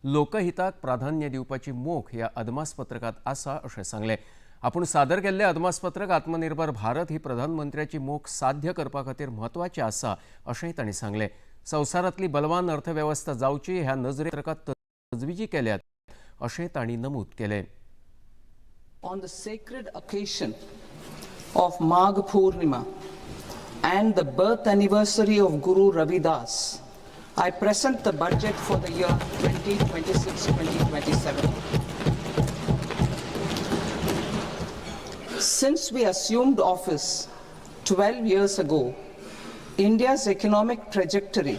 लोकहिताक प्राधान्य दिवपाची मोख ह्या अदमासपत्रकात आसा अशें सांगलें। आपण सादर केल्लें अदमासपत्रक आत्मनिर्भर भारत ही प्रधानमंत्र्याची मोख साध्य करपा खातीर म्हत्वाचें आसा अशेंय तांणी सांगलें। संवसारांतली बलवान अर्थवेवस्था जावची ह्या नजरेत तजवीजी केल्यात अशेंय तांणी नमूद केलें। On the sacred occasion of Magh Purnima and the birth anniversary of Guru Ravidas, I present the budget for the year 2026-2027. Since we assumed office 12 years ago, India's economic trajectory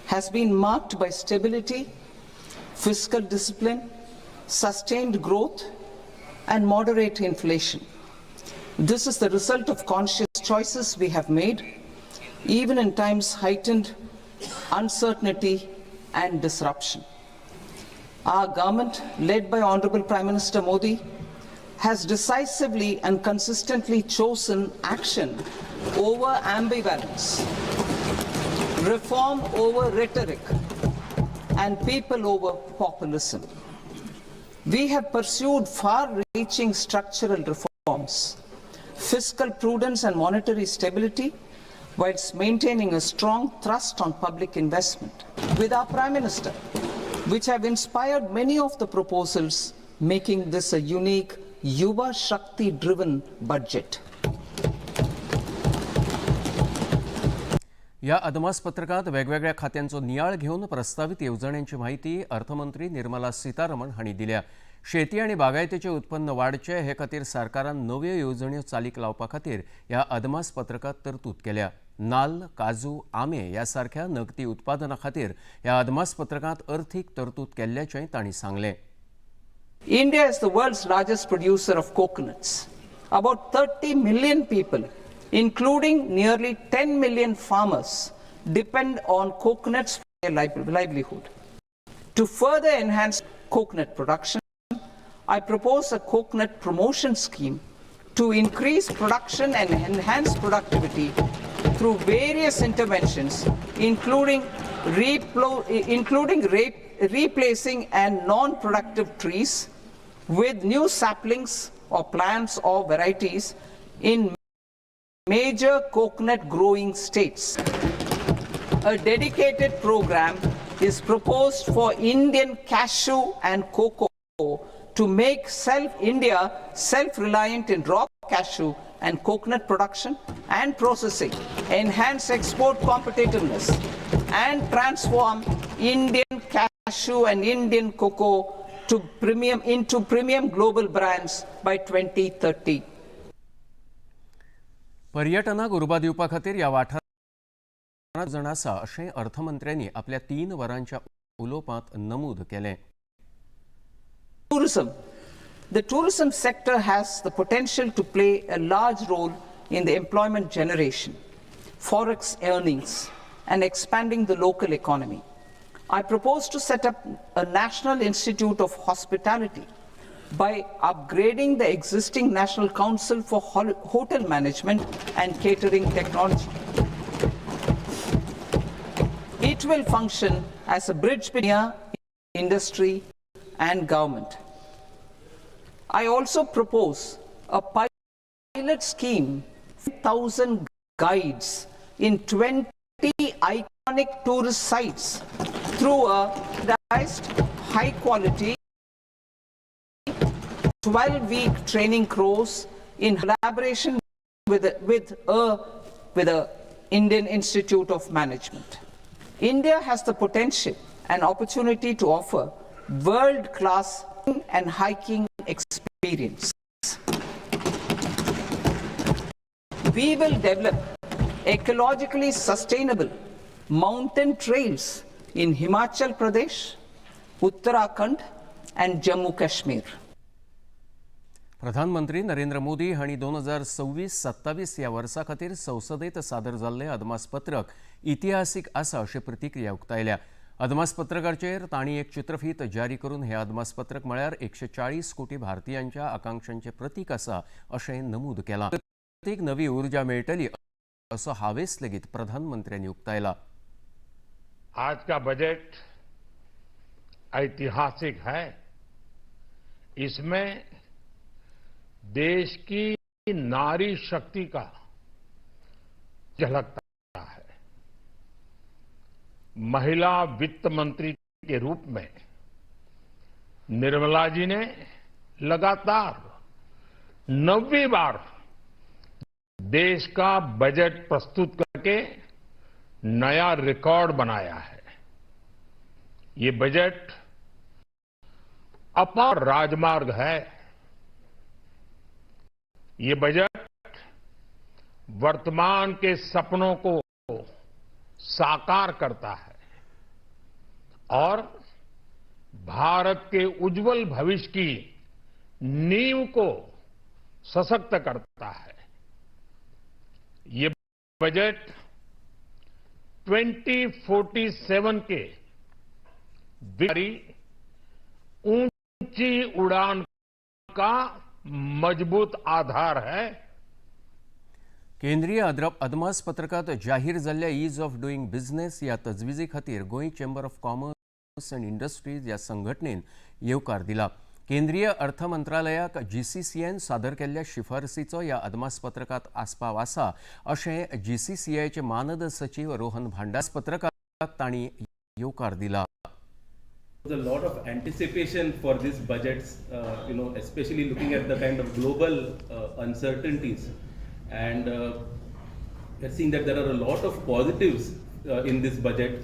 has been marked by stability, fiscal discipline, sustained growth, and moderate inflation. This is the result of conscious choices we have made, even in times heightened uncertainty and disruption. Our government, led by Honorable Prime Minister Modi, has decisively and consistently chosen action over ambivalence, reform over rhetoric, and people over populism. We have pursued far-reaching structural reforms, fiscal prudence and monetary stability, whilst maintaining a strong thrust on public investment with our Prime Minister, which have inspired many of the proposals, making this a unique Yuva Shakti-driven budget. या अदमासपत्रकात वेगवेगळ्या खात्यांचो नियाळ घेऊन प्रस्तावित येवजण्यांची माहिती अर्थमंत्री निर्मला सीतारमण हांणी दिल्या। शेती आणि बागायतीचे उत्पन्न वाडचे हे खातीर सरकारान नव्यो येवजण्यो चालीक लावपा खातीर ह्या अदमासपत्रकात तरतूद केल्या। नाल्ल, काजू, आंबे ह्या सारख्या नगदी उत्पादना खातीर ह्या अदमासपत्रकात अर्थीक तरतूद केल्ल्याचेंय तांणी सांगलें। India is the world's largest producer of coconuts. About 30 million people, including nearly 10 million farmers, depend on coconuts for their livelihood. To further enhance coconut production, I propose a coconut promotion scheme to increase production and enhance productivity through various interventions, including replacing and non-productive trees with new saplings or plants or varieties in major coconut growing states. A dedicated program is proposed for Indian cashew and cocoa to make India self-reliant in raw cashew and coconut production and processing, enhance export competitiveness, and transform Indian cashew and Indian cocoa into premium global brands by 2030. पर्यटनाक उर्बा दिवपा खातीर ह्या वाठारांत जण आसा अशें अर्थमंत्र्यांनी आपल्या 3 वरांच्या उलोवपांत नमूद केलें। Tourism. The tourism sector has the potential to play a large role in the employment generation, forex earnings, and expanding the local economy. I propose to set up a National Institute of Hospitality by upgrading the existing National Council for Hotel Management and Catering Technology. It will function as a bridge between industry and government. I also propose a pilot scheme, 1,000 guides in 20 iconic tourist sites through a standardized, high-quality 12-week training course in collaboration with a Indian Institute of Management. India has the potential and opportunity to offer world-class and hiking experience. We will develop ecologically sustainable mountain trails in Himachal Pradesh, Uttarakhand, and Jammu Kashmir. प्रधानमंत्री नरेंद्र मोदी हांणी 2026-27 ह्या वर्सा खातीर संसदेत सादर जाल्लें अदमासपत्रक इतिहासीक आसा अशी प्रतिक्रिया उक्तायल्या। अदमासपत्रकाचेर तांणी एक चित्रफीत जारी करून हे अदमासपत्रक म्हळ्यार 140 कोटी भारतीयांच्या आकांक्षांचें प्रतीक आसा अशें नमूद केलां। प्रत्येक नवी उर्जा मेळटली असो हावेस लेगीत प्रधानमंत्र्यांनी उक्तायला। आज का बजट ऐतिहासिक है। इसमें देश की नारी शक्ति का झलकता है। महिला वित्त मंत्री के रूप में निर्मला जी ने लगातार 9वीं बार देश का बजट प्रस्तुत करके नया रिकॉर्ड बनाया है। ये बजट अपार राजमार्ग है। ये बजट वर्तमान के सपनों को साकार करता है और भारत के उज्जवल भविष्य की नींव को सशक्त करता है। ये बजट 2047 के ऊंची उड़ान का मजबूत आधार है। केंद्रीय अदमास पत्रकात जाहीर जाल्ल्या ईज ऑफ डुईंग बिझनेस या तजवीजी खातीर Goa chamber of commerce and industries या संघटनेन येवकार दिला। केंद्रीय अर्थ मंत्रालयाक GCCIन सादर केल्ल्या शिफारसीचो या अदमास पत्रकात आस्पाव आसा अशें GCCIचे मानद सचिव रोहन भांडास पत्रकाराक तांणी येवकार दिला। There's a lot of anticipation for these budgets, especially looking at the kind of global uncertainties, and we're seeing that there are a lot of positives in this budget.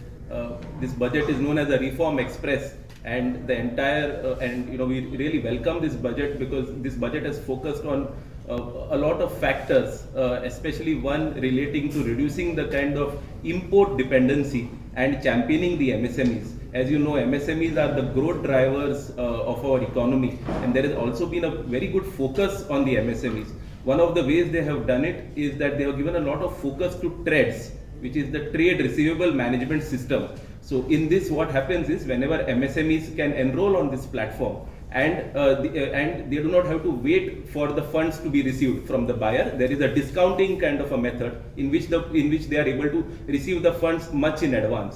This budget is known as a reform express, and the entire we really welcome this budget because this budget has focused on a lot of factors, especially one relating to reducing the kind of import dependency and championing the MSMEs. As you know, MSMEs are the growth drivers of our economy, and there has also been a very good focus on the MSMEs. One of the ways they have done it is that they have given a lot of focus to TREDS, which is the Trade Receivable Management System. So in this, what happens is whenever MSMEs can enroll on this platform, and they do not have to wait for the funds to be received from the buyer. There is a discounting kind of a method in which they are able to receive the funds much in advance.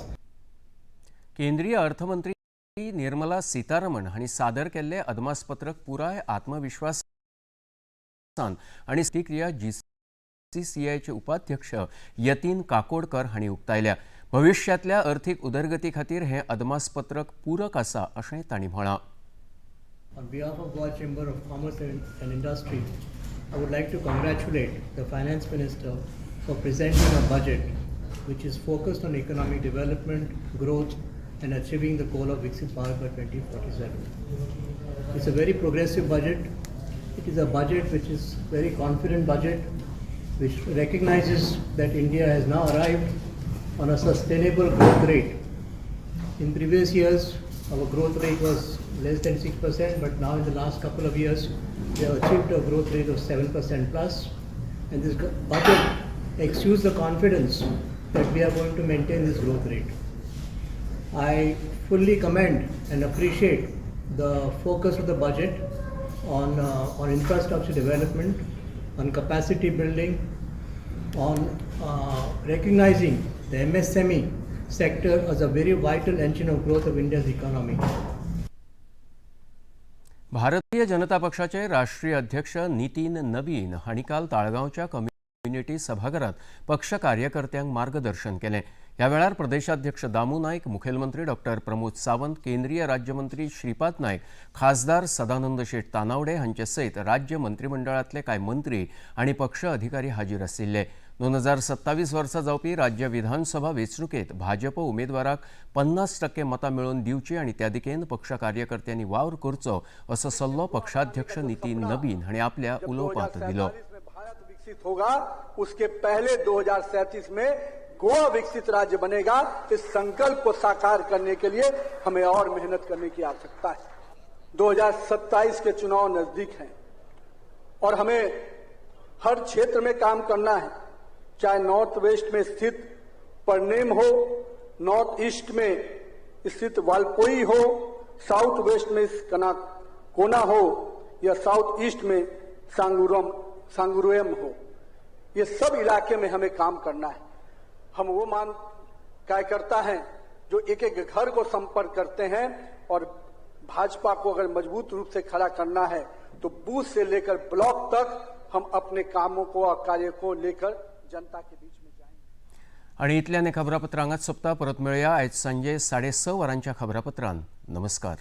केंद्रीय अर्थमंत्री निर्मला सीतारमण हांणी सादर केल्लें अदमासपत्रक पुराय आत्मविश्वासान आनी प्रतिक्रिया GCCIचे उपाध्यक्ष यतीन काकोडकर हांणी उक्तायल्या। भविष्यातल्या अर्थीक उदरगती खातीर हें अदमासपत्रक पूरक आसा अशें तांणी म्हळां। On behalf of Goa Chamber of Commerce and Industry, I would like to congratulate the Finance Minister for presenting a budget which is focused on economic development, growth, and achieving the goal of Viksit Bharat by 2047. It's a very progressive budget. It is a budget which is very confident budget, which recognizes that India has now arrived on a sustainable growth rate. In previous years, our growth rate was less than 6%, but now in the last couple of years, we have achieved a growth rate of 7% plus. And this budget exudes the confidence that we are going to maintain this growth rate. I fully commend and appreciate the focus of the budget on infrastructure development, on capacity building, on recognizing the MSME sector as a very vital engine of growth of India's economy. Bharatiya Janata पक्षाचे राष्ट्रीय अध्यक्ष नितीन नबीन हांणी काल ताळगांवच्या community सभाघरात पक्ष कार्यकर्त्यांक मार्गदर्शन केलें। ह्या वेळार प्रदेशाध्यक्ष दामू नायक, मुखेलमंत्री डॉक्टर प्रमोद सावंत, केंद्रीय राज्यमंत्री श्रीपाद नायक, खासदार सदानंद शेट तानावडे हांचे सयत राज्य मंत्रिमंडळातले कांय मंत्री आनी पक्ष अधिकारी हाजीर आशिल्ले। 2027 वर्सा जावपी राज्य विधानसभा वेंचणुकेत भाजप उमेदवाराक 50% मतां मेळोवन दिवची आनी त्या दिकेन पक्ष कार्यकर्त्यांनी वावर करचो असो सल्लो पक्षाध्यक्ष नितीन नबीन हांणी आपल्या उलोवपांत दिलो। भारत विकसित होगा, उसके पहले 2037 में गोवा विकसित राज्य बनेगा। इस संकल्प को साकार करने के लिए हमें और मेहनत करने की आवश्यकता है। 2027 के चुनाव नजदीक हैं और हमें हर क्षेत्र में काम करना है, चाहे नॉर्थ वेस्ट में स्थित परनेम हो, नॉर्थ ईस्ट में स्थित वालपोई हो, साउथ वेस्ट में कोना हो या साउथ ईस्ट में सांगुरुएम हो। ये सब इलाके में हमें काम करना है। हम वो कार्यकर्ता हैं जो एक एक घर को संपर्क करते हैं, और भाजपा को अगर मजबूत रूप से खड़ा करना है तो बूथ से लेकर ब्लॉक तक हम अपने कामों को और कार्य को लेकर जनता के बीच में जाएंगे। आणि इतल्यान खबरापत्रांगात सोंपता. परत मेळुया आयज सांजे 6:30 वरांच्या खबरापत्रांत. नमस्कार.